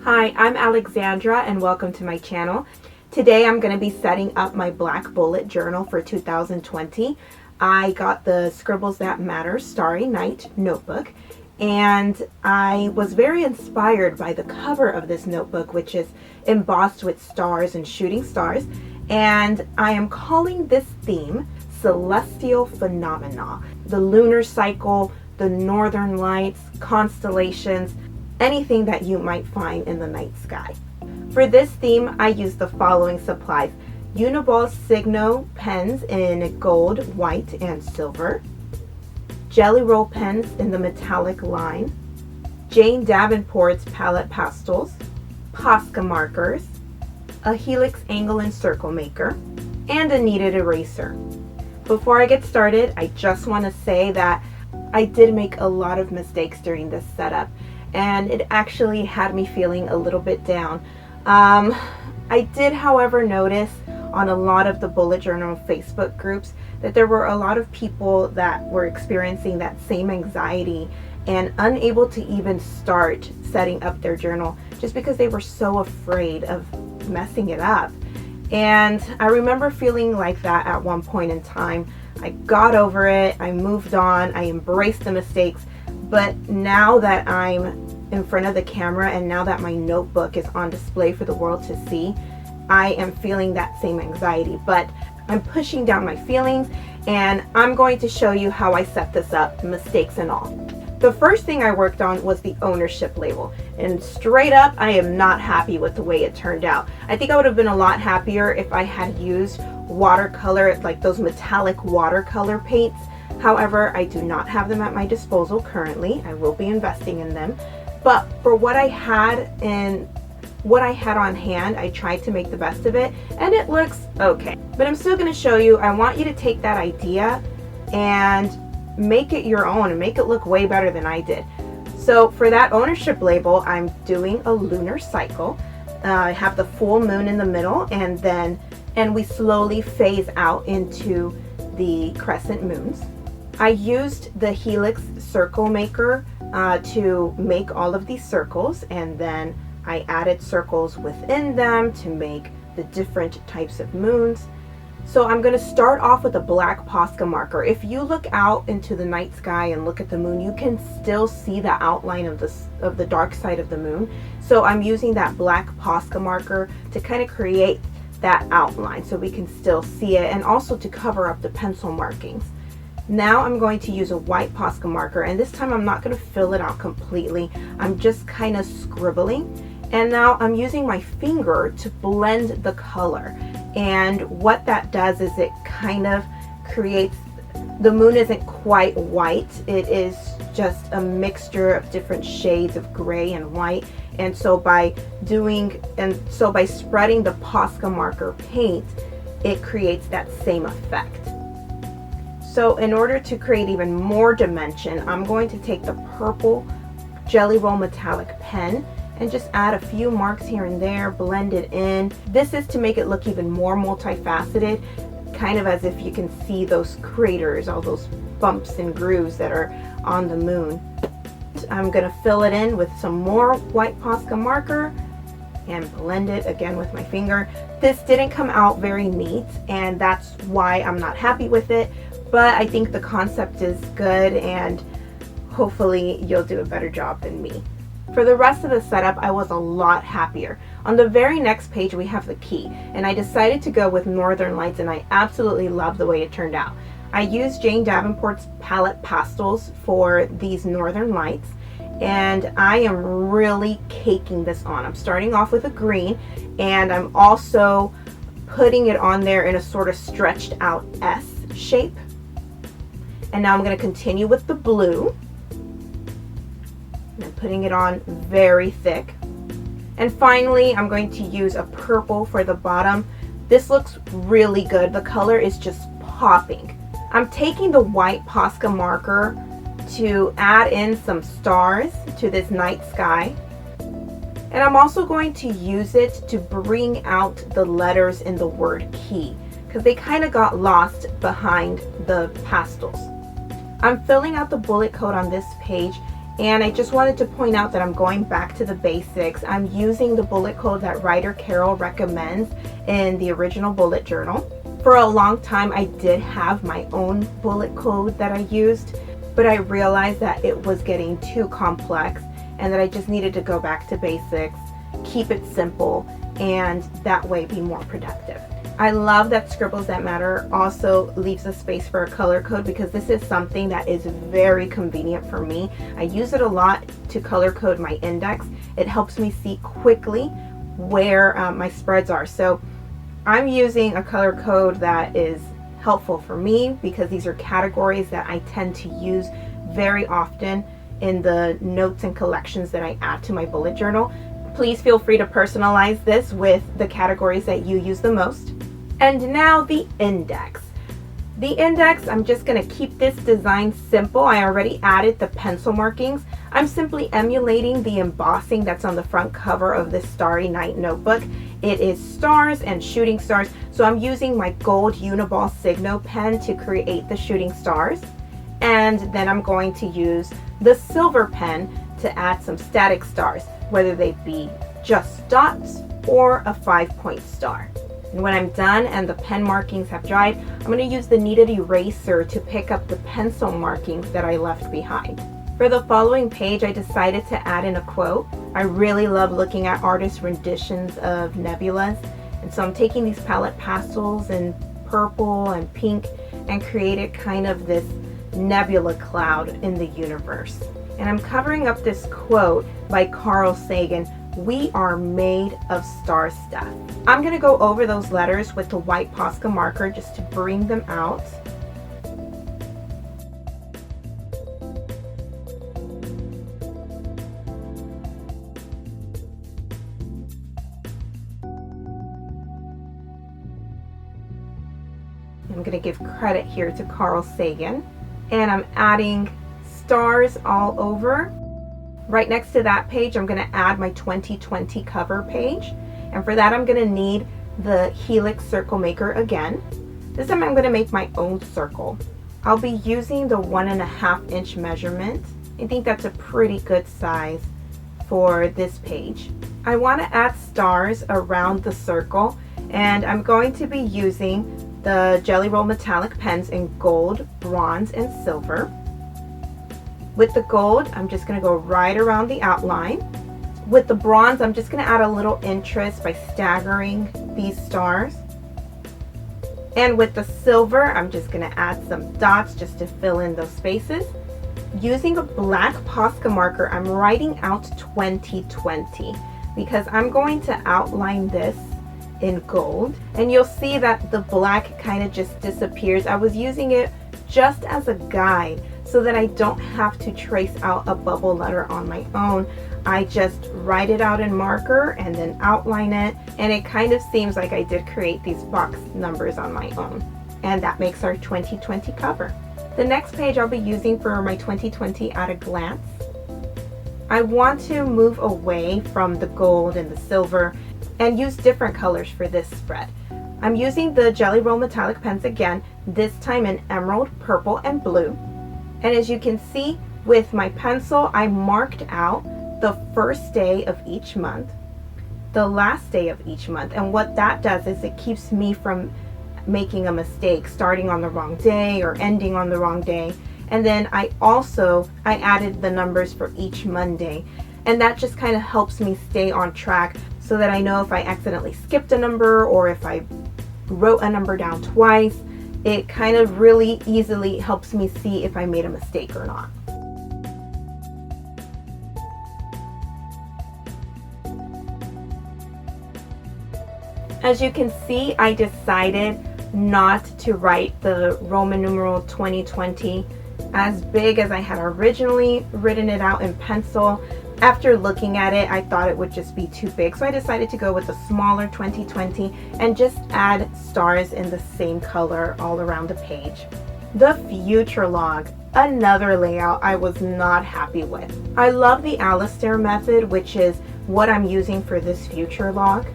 Hi, I'm Alexandra and welcome to my channel. Today I'm going to be setting up my black bullet journal for 2020. I got the Scribbles That Matter Starry Night notebook and I was very inspired by the cover of this notebook, which is embossed with stars and shooting stars, and I am calling this theme Celestial Phenomena. The lunar cycle, the northern lights, constellations, anything that you might find in the night sky. For this theme, I used the following supplies: Uniball Signo pens in gold, white, and silver, Jelly Roll pens in the metallic line, Jane Davenport's palette pastels, Posca markers, a Helix angle and circle maker, and a kneaded eraser. Before I get started, I just want to say that I did make a lot of mistakes during this setup, and it actually had me feeling a little bit down. I did, however, notice on a lot of the bullet journal Facebook groups that there were a lot of people that were experiencing that same anxiety and unable to even start setting up their journal just because they were so afraid of messing it up. And I remember feeling like that at one point in time. I got over it, I moved on, I embraced the mistakes, but now that I'm in front of the camera and now that my notebook is on display for the world to see, I am feeling that same anxiety, but I'm pushing down my feelings and I'm going to show you how I set this up, mistakes and all. The first thing I worked on was the ownership label, and straight up, I am not happy with the way it turned out. I think I would have been a lot happier if I had used watercolor, like those metallic watercolor paints. However, I do not have them at my disposal currently. I will be investing in them. But for what I had on hand, I tried to make the best of it, and it looks okay. But I'm still going to show you. I want you to take that idea and make it your own and make it look way better than I did. So for that ownership label, I'm doing a lunar cycle. I have the full moon in the middle, and we slowly phase out into the crescent moons. I used the Helix circle maker to make all of these circles, and then I added circles within them to make the different types of moons. So I'm going to start off with a black Posca marker. If you look out into the night sky and look at the moon, you can still see the outline of the dark side of the moon. So I'm using that black Posca marker to kind of create that outline so we can still see it, and also to cover up the pencil markings. Now I'm going to use a white Posca marker, and this time I'm not going to fill it out completely. I'm just kind of scribbling. And now I'm using my finger to blend the color. And what that does is it kind of creates, the moon isn't quite white. It is just a mixture of different shades of gray and white. And so by spreading the Posca marker paint, it creates that same effect. So in order to create even more dimension, I'm going to take the purple Jelly Roll metallic pen and just add a few marks here and there, blend it in. This is to make it look even more multifaceted, kind of as if you can see those craters, all those bumps and grooves that are on the moon. I'm gonna fill it in with some more white Posca marker and blend it again with my finger. This didn't come out very neat, and that's why I'm not happy with it, but I think the concept is good, and hopefully you'll do a better job than me. For the rest of the setup, I was a lot happier. On the very next page, we have the key, and I decided to go with Northern Lights, and I absolutely love the way it turned out. I used Jane Davenport's palette pastels for these Northern Lights, and I am really caking this on. I'm starting off with a green, and I'm also putting it on there in a sort of stretched out S shape. And now I'm going to continue with the blue. And putting it on very thick. And finally, I'm going to use a purple for the bottom. This looks really good. The color is just popping. I'm taking the white Posca marker to add in some stars to this night sky. And I'm also going to use it to bring out the letters in the word key, because they kind of got lost behind the pastels. I'm filling out the bullet code on this page And I just wanted to point out that I'm going back to the basics. I'm using the bullet code that writer Carol recommends in the original bullet journal. For a long time, I did have my own bullet code that I used, but I realized that it was getting too complex and that I just needed to go back to basics, keep it simple, and that way be more productive. I love that Scribbles That Matter also leaves a space for a color code, because this is something that is very convenient for me. I use it a lot to color code my index. It helps me see quickly where my spreads are. So I'm using a color code that is helpful for me, because these are categories that I tend to use very often in the notes and collections that I add to my bullet journal. Please feel free to personalize this with the categories that you use the most. And now the index. The index, I'm just going to keep this design simple. I already added the pencil markings. I'm simply emulating the embossing that's on the front cover of this Starry Night notebook. It is stars and shooting stars, so I'm using my gold Uniball Signo pen to create the shooting stars. And then I'm going to use the silver pen to add some static stars, whether they be just dots or a 5-point star. And when I'm done and the pen markings have dried, I'm going to use the kneaded eraser to pick up the pencil markings that I left behind. For the following page, I decided to add in a quote. I really love looking at artist renditions of nebulas, and so I'm taking these palette pastels in purple and pink and created kind of this Nebula Cloud in the universe. And I'm covering up this quote by Carl Sagan, "We are made of star stuff." I'm going to go over those letters with the white Posca marker just to bring them out. I'm going to give credit here to Carl Sagan, and I'm adding stars all over. Right next to that page, I'm going to add my 2020 cover page, and for that I'm going to need the Helix Circle Maker again. This time I'm going to make my own circle. I'll be using the 1.5 inch measurement. I think that's a pretty good size for this page. I want to add stars around the circle, and I'm going to be using the Jelly Roll metallic pens in gold, bronze, and silver. With the gold, I'm just going to go right around the outline. With the bronze, I'm just going to add a little interest by staggering these stars. And with the silver, I'm just going to add some dots just to fill in those spaces. Using a black Posca marker, I'm writing out 2020 because I'm going to outline this in gold. And you'll see that the black kind of just disappears. I was using it just as a guide so that I don't have to trace out a bubble letter on my own. I just write it out in marker and then outline it, and it kind of seems like I did create these box numbers on my own. And that makes our 2020 cover. The next page I'll be using for my 2020 at a glance. I want to move away from the gold and the silver and use different colors for this spread. I'm using the Jelly Roll metallic pens again, this time in emerald, purple, and blue. And as you can see with my pencil, I marked out the first day of each month, the last day of each month. And what that does is it keeps me from making a mistake, starting on the wrong day or ending on the wrong day. And then I added the numbers for each Monday. And that just kind of helps me stay on track so that I know if I accidentally skipped a number or if I wrote a number down twice. It kind of really easily helps me see if I made a mistake or not. As you can see, I decided not to write the Roman numeral 2020 as big as I had originally written it out in pencil. After looking at it, I thought it would just be too big, so I decided to go with a smaller 2020 and just add stars in the same color all around the page. The future log, another layout I was not happy with. I love the Alastair method, which is what I'm using for this future log.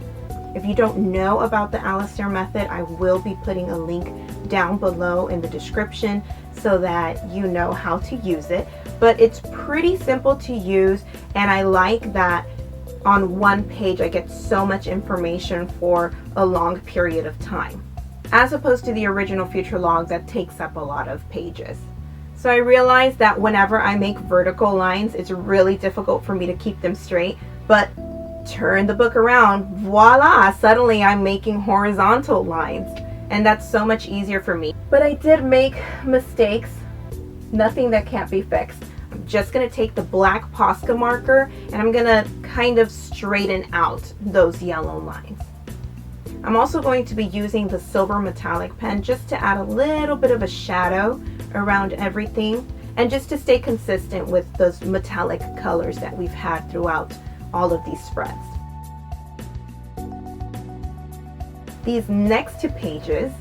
If you don't know about the Alastair method, I will be putting a link down below in the description so that you know how to use it. but it's pretty simple to use, and I like that on one page I get so much information for a long period of time, as opposed to the original future log that takes up a lot of pages. So I realized that whenever I make vertical lines, it's really difficult for me to keep them straight, but turn the book around, voila, suddenly I'm making horizontal lines, and that's so much easier for me. But I did make mistakes, nothing that can't be fixed. I'm just going to take the black Posca marker and I'm going to kind of straighten out those yellow lines. I'm also going to be using the silver metallic pen just to add a little bit of a shadow around everything, and just to stay consistent with those metallic colors that we've had throughout all of these spreads. These next two pages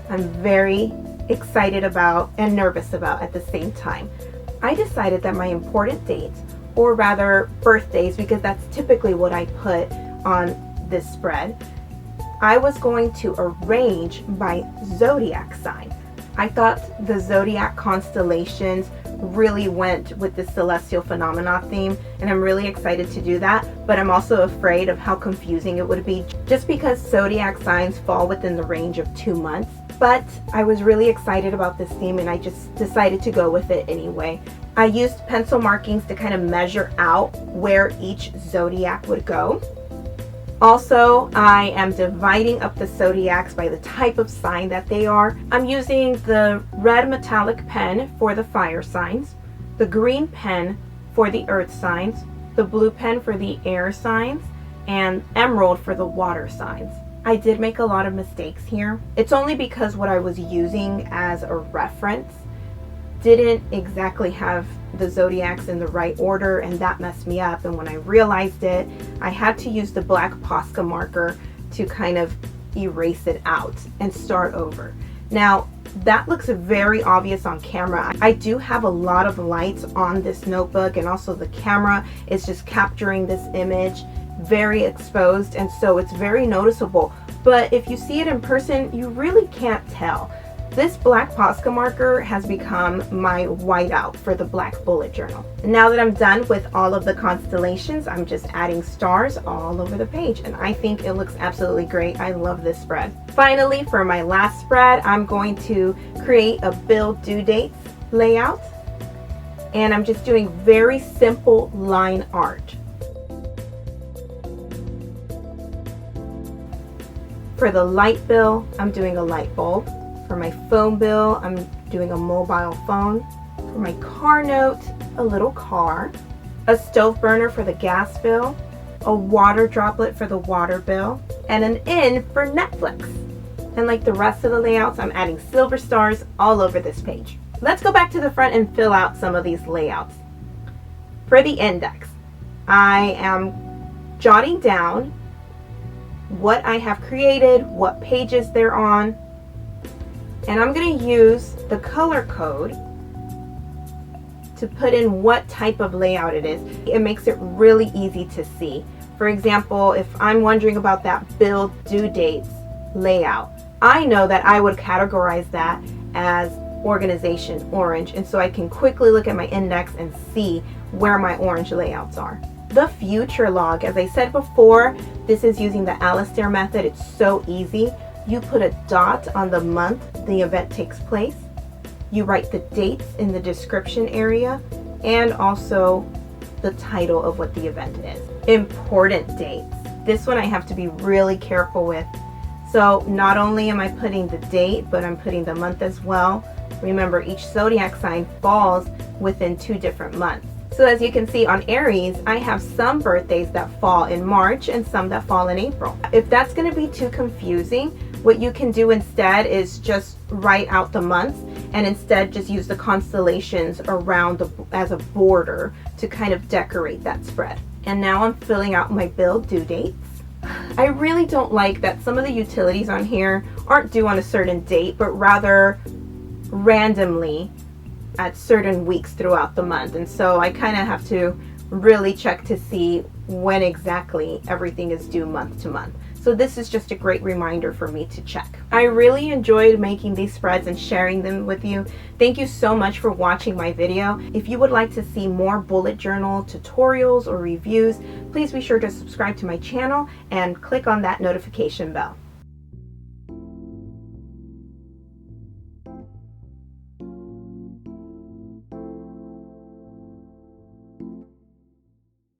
I'm very excited about and nervous about at the same time. I decided that my important dates, or rather birthdays, because that's typically what I put on this spread, I was going to arrange by zodiac sign. I thought the zodiac constellations really went with the celestial phenomena theme, and I'm really excited to do that, but I'm also afraid of how confusing it would be just because zodiac signs fall within the range of 2 months. But I was really excited about this theme and I just decided to go with it anyway. I used pencil markings to kind of measure out where each zodiac would go. Also, I am dividing up the zodiacs by the type of sign that they are. I'm using the red metallic pen for the fire signs, the green pen for the earth signs, the blue pen for the air signs, and emerald for the water signs. I did make a lot of mistakes here. It's only because what I was using as a reference didn't exactly have the zodiacs in the right order, and that messed me up. And when I realized it, I had to use the black Posca marker to kind of erase it out and start over. Now, that looks very obvious on camera. I do have a lot of lights on this notebook, and also the camera is just capturing this image very exposed, and so it's very noticeable. But if you see it in person, you really can't tell. This black Posca marker has become my whiteout for the black bullet journal. Now that I'm done with all of the constellations, I'm just adding stars all over the page, and I think it looks absolutely great. I love this spread. Finally, for my last spread, I'm going to create a bill due dates layout, and I'm just doing very simple line art. For the light bill, I'm doing a light bulb. For my phone bill, I'm doing a mobile phone. For my car note, a little car. A stove burner for the gas bill. A water droplet for the water bill. And an in for Netflix. And like the rest of the layouts, I'm adding silver stars all over this page. Let's go back to the front and fill out some of these layouts. For the index, I am jotting down what I have created, what pages they're on, and I'm going to use the color code to put in what type of layout it is. It makes it really easy to see. For example, if I'm wondering about that bill due dates layout, I know that I would categorize that as organization orange, and so I can quickly look at my index and see where my orange layouts are. The future log, as I said before, this is using the Alastair method. It's so easy. You put a dot on the month the event takes place. You write the dates in the description area and also the title of what the event is. Important dates. This one I have to be really careful with. So not only am I putting the date, but I'm putting the month as well. Remember, each zodiac sign falls within 2 different months. So as you can see on Aries, I have some birthdays that fall in March and some that fall in April. If that's going to be too confusing, what you can do instead is just write out the months and instead just use the constellations around as a border to kind of decorate that spread. And now I'm filling out my bill due dates. I really don't like that some of the utilities on here aren't due on a certain date, but rather randomly at certain weeks throughout the month. And so I kind of have to really check to see when exactly everything is due month to month. So this is just a great reminder for me to check. I really enjoyed making these spreads and sharing them with you. Thank you so much for watching my video. If you would like to see more bullet journal tutorials or reviews, please be sure to subscribe to my channel and click on that notification bell.